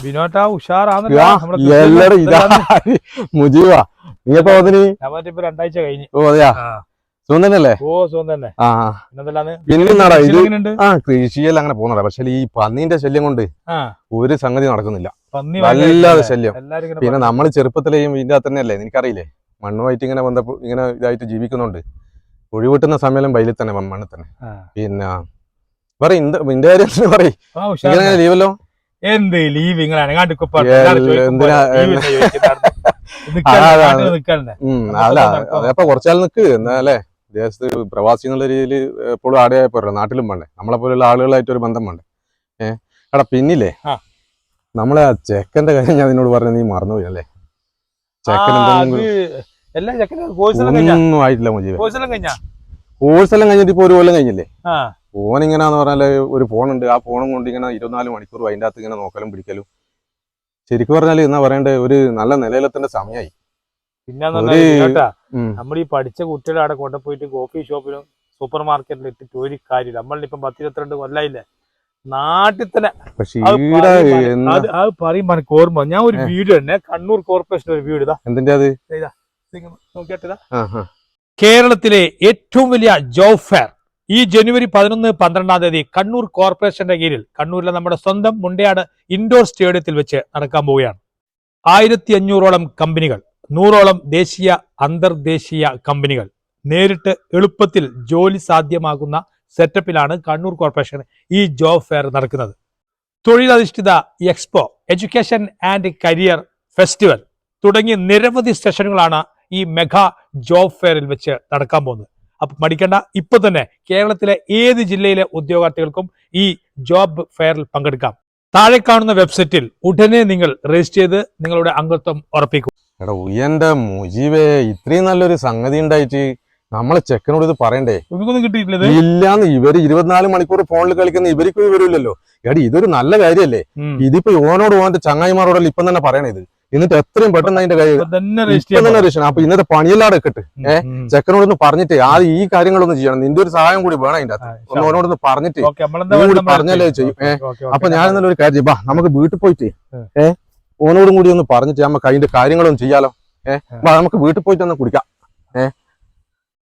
ബിനോട്ടാ ഉഷാറാണ് മുജീവാ നീ എപ്പോ ഇപ്പൊ 2 ആഴ്ച കഴിഞ്ഞു. ഓ അതെയാ സുഖം തന്നെയല്ലേ? ഓ സുഖം തന്നെ. പിന്നെന്താടാ ഇത് കൃഷിയെല്ലാം അങ്ങനെ പോകുന്നതാ. പക്ഷെ ഈ പന്നീന്റെ ശല്യം കൊണ്ട് ഒരു സംഗതി നടക്കുന്നില്ല, വല്ലാതെ ശല്യം. പിന്നെ നമ്മള് ചെറുപ്പത്തിലെയും ഇതിന്റെ അകത്ത് തന്നെയല്ലേ, നിനക്കറിയില്ലേ, മണ്ണുമായിട്ട് ഇങ്ങനെ ഇങ്ങനെ ഇതായിട്ട് ജീവിക്കുന്നുണ്ട്. ഒഴിവിട്ടുന്ന സമയം വയലിൽ തന്നെ മണ്ണിൽ തന്നെ. പിന്നെ പറയും ഇന്റെ കാര്യം പറയും, ലീവല്ലോ എന്ത് ലീവ് അതപ്പോ കുറച്ചാൽ നിക്ക് എന്നാലേ ദേശത്ത് പ്രവാസി എന്നുള്ള രീതിയിൽ എപ്പോഴും ആടെയായ പോരല്ലോ, നാട്ടിലും വേണ്ടേ, നമ്മളെ പോലുള്ള ആളുകളായിട്ട് ഒരു ബന്ധം വേണ്ടേ. എടാ പിന്നില്ലേ നമ്മളെ ആ ചെക്കന്റെ കാര്യം ഞാൻ നിന്നോട് പറഞ്ഞ നീ മറന്നുപോയി അല്ലേ? ചെക്കൻ ഒന്നും ആയിട്ടില്ല മുജീബ്. കോഴ്സ് എല്ലാം കഴിഞ്ഞിട്ട് ഇപ്പൊ 1 കൊല്ലം കഴിഞ്ഞില്ലേ? ഫോൺ ഇങ്ങനെയാന്ന് പറഞ്ഞാല് ഒരു ഫോണുണ്ട്, ആ ഫോണും കൊണ്ട് ഇങ്ങനെ 24 മണിക്കൂർ അതിൻ്റെ അകത്ത് ഇങ്ങനെ നോക്കലും പിടിക്കലും. ശരിക്കും പറഞ്ഞാല് എന്നാ പറയണ്ടേ, ഒരു നല്ല നിലയിലെത്തേണ്ട സമയമായി. പിന്നെ നമ്മൾ ഈ പഠിച്ച കുട്ടികളെ അവിടെ കൊണ്ടുപോയിട്ട് കോഫി ഷോപ്പിലും സൂപ്പർ മാർക്കറ്റിലും ഇട്ടിട്ട് ഒരു കാര്യമില്ല. നമ്മളിപ്പോ 10-22 കൊല്ലായില്ലേ നാട്ടിൽ തന്നെ. അത് പറയുമ്പോ എനിക്ക് ഓർമ്മ, ഞാൻ ഒരു വീട് തന്നെ കണ്ണൂർ കോർപ്പറേഷൻ ഒരു വീട് എന്തിന്റെ അത് നോക്കിയാ കേരളത്തിലെ ഏറ്റവും വലിയ ജോബ് ഫെയർ ഈ ജനുവരി 11-12 തീയതി കണ്ണൂർ കോർപ്പറേഷന്റെ കീഴിൽ കണ്ണൂരിലെ നമ്മുടെ സ്വന്തം മുണ്ടയാട് ഇൻഡോർ സ്റ്റേഡിയത്തിൽ വെച്ച് നടക്കാൻ പോവുകയാണ്. 1500ഓളം കമ്പനികൾ, 100ഓളം ദേശീയ അന്തർദേശീയ കമ്പനികൾ നേരിട്ട് എളുപ്പത്തിൽ ജോലി സാധ്യമാകുന്ന സെറ്റപ്പിലാണ് കണ്ണൂർ കോർപ്പറേഷൻ ഈ ജോബ് ഫെയർ നടക്കുന്നത്. തൊഴിലധിഷ്ഠിത expo, education and career festival തുടങ്ങിയ നിരവധി സെഷനുകളാണ് ഈ മെഗാ ജോബ് ഫെയറിൽ വെച്ച് നടക്കാൻ പോകുന്നത്. അപ്പൊ മടിക്കണ്ട, ഇപ്പൊ തന്നെ കേരളത്തിലെ ഏത് ജില്ലയിലെ ഉദ്യോഗാർത്ഥികൾക്കും ഈ ജോബ് ഫെയറിൽ പങ്കെടുക്കാം. താഴെ കാണുന്ന വെബ്സൈറ്റിൽ ഉടനെ നിങ്ങൾ രജിസ്റ്റർ ചെയ്ത് നിങ്ങളുടെ അംഗത്വം ഉറപ്പിക്കും. എടാ ഉയ്യന്റെ മുജീബേ, ഇത്രയും നല്ലൊരു സംഗതി ഉണ്ടായിട്ട് നമ്മളെ ചെക്കനോട് ഇത് പറയണ്ടേ? ഇല്ലാന്ന്, ഇവര് 24 മണിക്കൂർ ഫോണിൽ കളിക്കുന്ന ഇവർക്കും ഇവരില്ലല്ലോ. എടി ഇതൊരു നല്ല കാര്യല്ലേ? ഇതിപ്പോ ഓനോട് ഓന്റെ ചങ്ങായിമാരോടല്ലോ ഇപ്പം തന്നെ പറയണേ ഇത്. എന്നിട്ട് എത്രയും പെട്ടെന്ന് അതിന്റെ കാര്യം രജിസ്ട്രേഷൻ. അപ്പൊ ഇന്നത്തെ പണിയെല്ലാം എടുക്കട്ടെ. ചെക്കനോടൊന്ന് പറഞ്ഞിട്ട് ആദ്യം ഈ കാര്യങ്ങളൊന്നും ചെയ്യണം. നിന്റെ ഒരു സഹായം കൂടി വേണം അതിന്റെ അകത്ത്. ഓനോടൊന്ന് പറഞ്ഞിട്ട് കൂടി പറഞ്ഞാലേ ചെയ്യും. അപ്പൊ ഞാൻ ഇന്നലെ ഒരു കാര്യം, നമുക്ക് വീട്ടിൽ പോയിട്ട് ഓനോടും കൂടി ഒന്ന് പറഞ്ഞിട്ട് നമുക്ക് അതിന്റെ കാര്യങ്ങളൊന്നും ചെയ്യാലോ. നമുക്ക് വീട്ടിൽ പോയിട്ട് ഒന്ന് കുടിക്കാം.